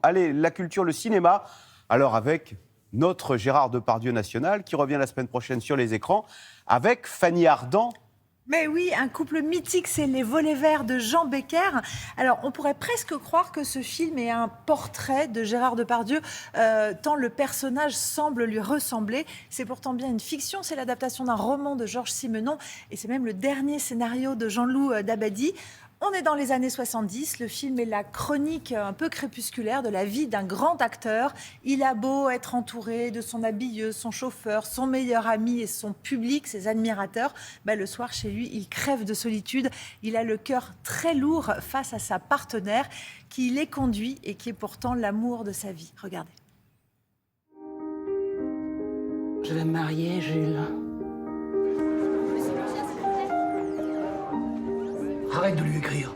Allez, la culture, le cinéma, alors avec notre Gérard Depardieu national qui revient la semaine prochaine sur les écrans avec Fanny Ardant. Mais oui, un couple mythique, c'est Les Volets Verts de Jean Becker. Alors, on pourrait presque croire que ce film est un portrait de Gérard Depardieu, tant le personnage semble lui ressembler. C'est pourtant bien une fiction, c'est l'adaptation d'un roman de Georges Simenon, et c'est même le dernier scénario de Jean-Loup Dabadi. On est dans les années 70, le film est la chronique un peu crépusculaire de la vie d'un grand acteur. Il a beau être entouré de son habilleuse, son chauffeur, son meilleur ami et son public, ses admirateurs, le soir chez lui, il crève de solitude. Il a le cœur très lourd face à sa partenaire qui les conduit et qui est pourtant l'amour de sa vie. Regardez. Je vais me marier, Jules. Arrête de lui écrire.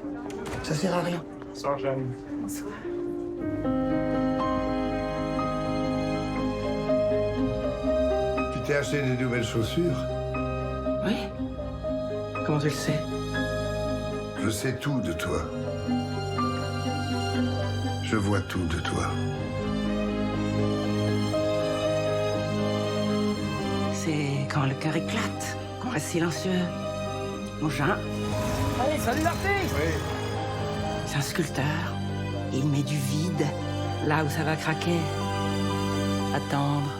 Ça sert à rien. Bonsoir, Jeanne. Bonsoir. Tu t'es acheté des nouvelles chaussures? Oui? Comment tu le sais? Je sais tout de toi. Je vois tout de toi. C'est quand le cœur éclate, qu'on reste silencieux. Mon Jean, Allez, salut l'artiste! Oui. c'est un sculpteur. Il met du vide là où ça va craquer. Attendre.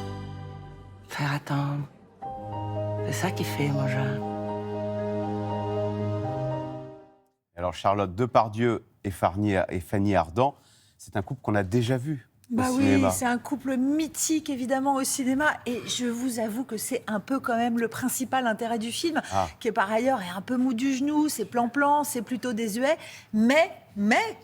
Faire attendre. C'est ça qui fait, mon Jean. Alors Charlotte Depardieu et Fanny Ardant, c'est un couple qu'on a déjà vu au cinéma. Oui, c'est un couple mythique évidemment au cinéma, et je vous avoue que c'est un peu quand même le principal intérêt du film, qui est par ailleurs est un peu mou du genou, c'est plan-plan, c'est plutôt désuet, mais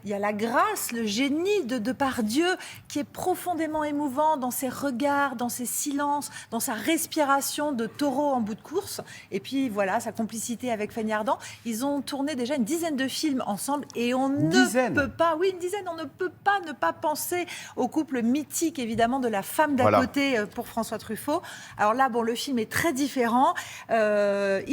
il y a la grâce, le génie de Depardieu qui est profondément émouvant dans ses regards, dans ses silences, dans sa respiration de taureau en bout de course. Et puis voilà, sa complicité avec Fanny Ardant. Ils ont tourné déjà une dizaine de films ensemble et on ne peut pas, oui, une dizaine, on ne peut pas ne pas penser au couple mythique évidemment de la femme d'à côté pour François Truffaut. Alors là, bon, le film est très différent. Il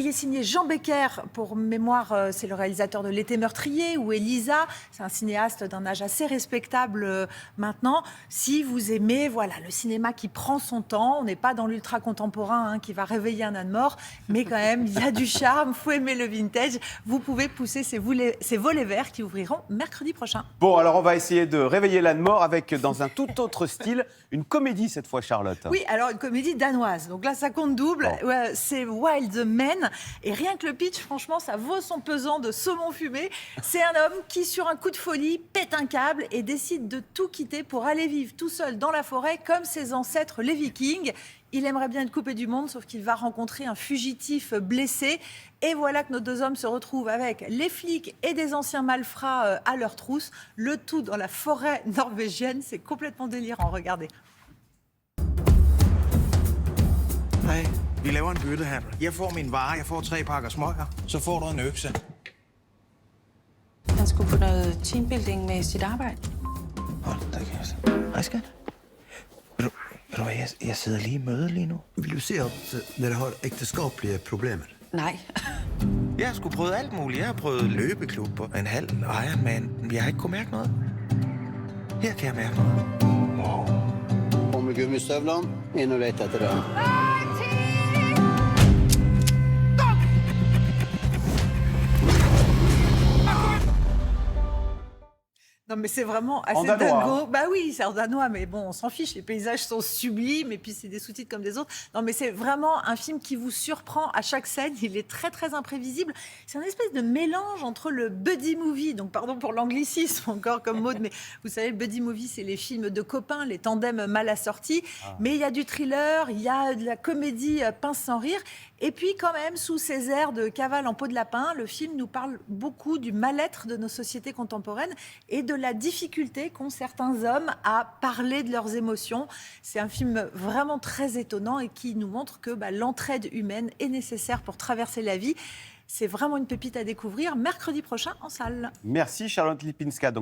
est signé Jean Becker, pour mémoire, c'est le réalisateur de L'été meurtrier ou Elisa. C'est un cinéaste d'un âge assez respectable maintenant. Si vous aimez le cinéma qui prend son temps, on n'est pas dans l'ultra contemporain qui va réveiller un âne mort, mais quand même, il y a du charme, il faut aimer le vintage. Vous pouvez pousser ces volets verts qui ouvriront mercredi prochain. Bon, alors on va essayer de réveiller l'âne mort avec, dans un tout autre style, une comédie cette fois, Charlotte. Oui, alors une comédie danoise. Donc là, ça compte double. Bon. Ouais, c'est Wild Men. Et rien que le pitch, franchement, ça vaut son pesant de saumon fumé. C'est un homme qui, sur un coup de folie, pète un câble et décide de tout quitter pour aller vivre tout seul dans la forêt comme ses ancêtres les Vikings. Il aimerait bien être coupé du monde, sauf qu'il va rencontrer un fugitif blessé. Et voilà que nos deux hommes se retrouvent avec les flics et des anciens malfrats à leur trousse. Le tout dans la forêt norvégienne. C'est complètement délirant. Regardez. Hej, vi laver en byttehandel. Jeg får min vare, jeg får 3 pakker smøger, så får du en økse. Han skulle på noget teambuilding med sit arbejde. Hold da kæft. Hej, skat. Ved du hvad, jeg sidder lige i møde lige nu. Vil du si at dere har ekteskapelige problemer? Nej. Jeg har sgu prøvet alt muligt. Jeg har prøvet løbeklub og en halv Ironman, men jeg har ikke kunnet mærke noget. Her kan jeg mærke noget. Wow. På med gummistøvlene, inn og lete etter den. Non, mais c'est vraiment assez En danois, dingo. Bah oui, c'est en danois, mais bon, on s'en fiche. Les paysages sont sublimes et puis c'est des sous-titres comme des autres. Non, mais c'est vraiment un film qui vous surprend à chaque scène. Il est très, très imprévisible. C'est un espèce de mélange entre le buddy movie, donc pardon pour l'anglicisme encore comme mode, mais vous savez, le buddy movie, c'est les films de copains, les tandems mal assortis. Mais il y a du thriller, il y a de la comédie pince sans rire. Et puis quand même, sous ces airs de cavale en peau de lapin, le film nous parle beaucoup du mal-être de nos sociétés contemporaines et de la difficulté qu'ont certains hommes à parler de leurs émotions. C'est un film vraiment très étonnant et qui nous montre que l'entraide humaine est nécessaire pour traverser la vie. C'est vraiment une pépite à découvrir mercredi prochain en salle. Merci Charlotte Lipinska.